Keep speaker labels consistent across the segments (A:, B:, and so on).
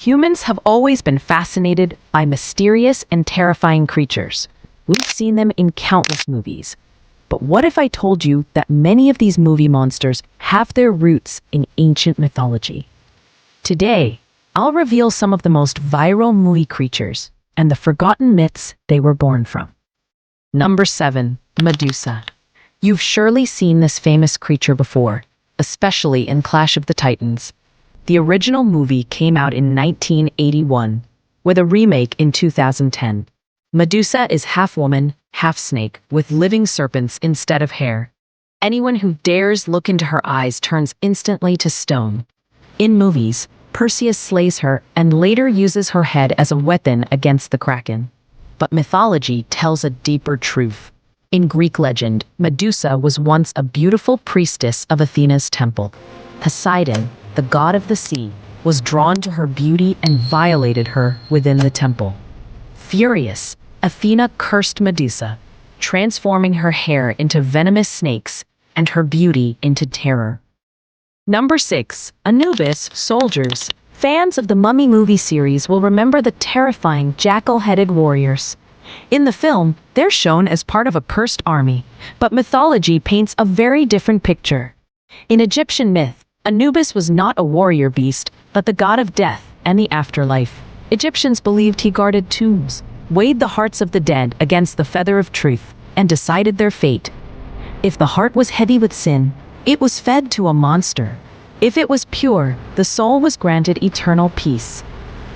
A: Humans have always been fascinated by mysterious and terrifying creatures. We've seen them in countless movies. But what if I told you that many of these movie monsters have their roots in ancient mythology? Today, I'll reveal some of the most viral movie creatures and the forgotten myths they were born from. Number 7. Medusa. You've surely seen this famous creature before, especially in Clash of the Titans. The original movie came out in 1981, with a remake in 2010. Medusa is half woman, half snake, with living serpents instead of hair. Anyone who dares look into her eyes turns instantly to stone. In movies, Perseus slays her and later uses her head as a weapon against the Kraken. But mythology tells a deeper truth. In Greek legend, Medusa was once a beautiful priestess of Athena's temple. Poseidon, the god of the sea, was drawn to her beauty and violated her within the temple. Furious, Athena cursed Medusa, transforming her hair into venomous snakes and her beauty into terror. Number 6. Anubis Soldiers. Fans of the Mummy movie series will remember the terrifying jackal-headed warriors. In the film, they're shown as part of a cursed army, but mythology paints a very different picture. In Egyptian myth, Anubis was not a warrior beast, but the god of death and the afterlife. Egyptians believed he guarded tombs, weighed the hearts of the dead against the feather of truth, and decided their fate. If the heart was heavy with sin, it was fed to a monster. If it was pure, the soul was granted eternal peace.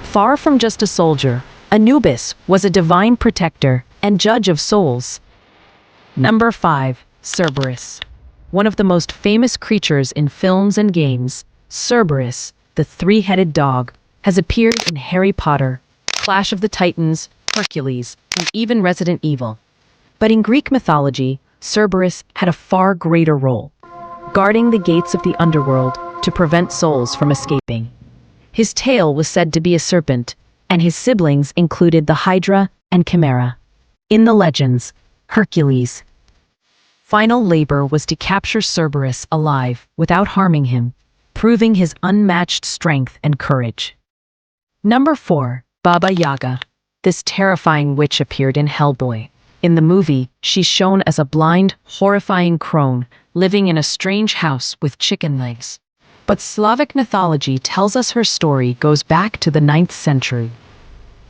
A: Far from just a soldier, Anubis was a divine protector and judge of souls. Number 5. Cerberus. One of the most famous creatures in films and games, Cerberus, the three-headed dog, has appeared in Harry Potter, Clash of the Titans, Hercules, and even Resident Evil. But in Greek mythology, Cerberus had a far greater role, guarding the gates of the underworld to prevent souls from escaping. His tail was said to be a serpent, and his siblings included the Hydra and Chimera. In the legends, Hercules' final labor was to capture Cerberus alive without harming him, proving his unmatched strength and courage. Number 4. Baba Yaga. This terrifying witch appeared in Hellboy. In the movie, she's shown as a blind, horrifying crone living in a strange house with chicken legs. But Slavic mythology tells us her story goes back to the 9th century.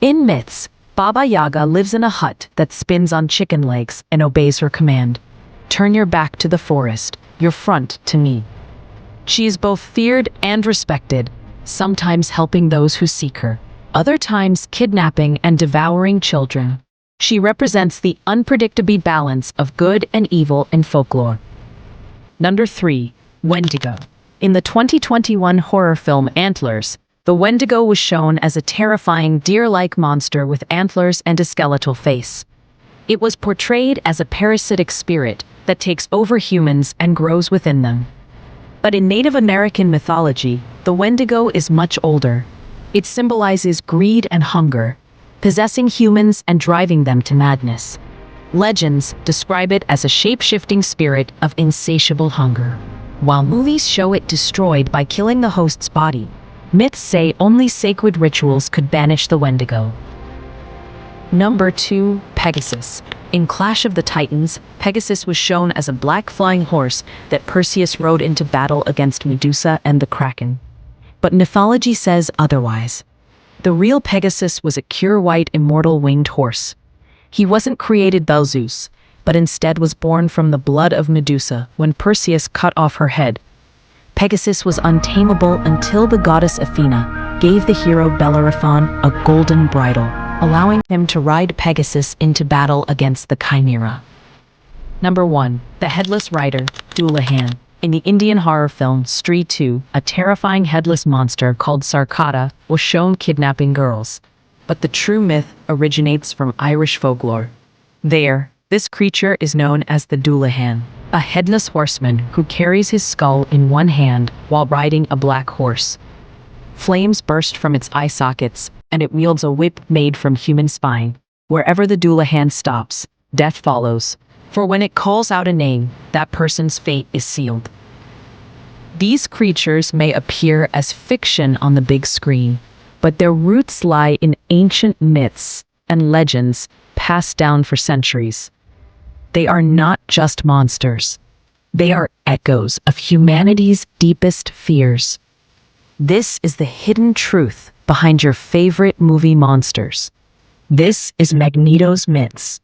A: In myths, Baba Yaga lives in a hut that spins on chicken legs and obeys her command. Turn your back to the forest, your front to me. She is both feared and respected, sometimes helping those who seek her, other times kidnapping and devouring children. She represents the unpredictable balance of good and evil in folklore. Number 3. Wendigo. In the 2021 horror film Antlers, the Wendigo was shown as a terrifying deer-like monster with antlers and a skeletal face. It was portrayed as a parasitic spirit that takes over humans and grows within them. But in Native American mythology, the Wendigo is much older. It symbolizes greed and hunger, possessing humans and driving them to madness. Legends describe it as a shape-shifting spirit of insatiable hunger. While movies show it destroyed by killing the host's body, myths say only sacred rituals could banish the Wendigo. Number 2. Pegasus. In Clash of the Titans, Pegasus was shown as a black flying horse that Perseus rode into battle against Medusa and the Kraken. But mythology says otherwise. The real Pegasus was a pure white immortal winged horse. He wasn't created by Zeus, but instead was born from the blood of Medusa when Perseus cut off her head. Pegasus was untamable until the goddess Athena gave the hero Bellerophon a golden bridle, allowing him to ride Pegasus into battle against the Chimera. Number 1. The Headless Rider, Dullahan. In the Indian horror film Stree 2, a terrifying headless monster called Sarkata was shown kidnapping girls. But the true myth originates from Irish folklore. There, this creature is known as the Dullahan, a headless horseman who carries his skull in one hand while riding a black horse. Flames burst from its eye sockets, and it wields a whip made from human spine. Wherever the Dullahan stops, death follows. For when it calls out a name, that person's fate is sealed. These creatures may appear as fiction on the big screen, but their roots lie in ancient myths and legends passed down for centuries. They are not just monsters. They are echoes of humanity's deepest fears. This is the hidden truth behind your favorite movie monsters. This is Magneto's Myths.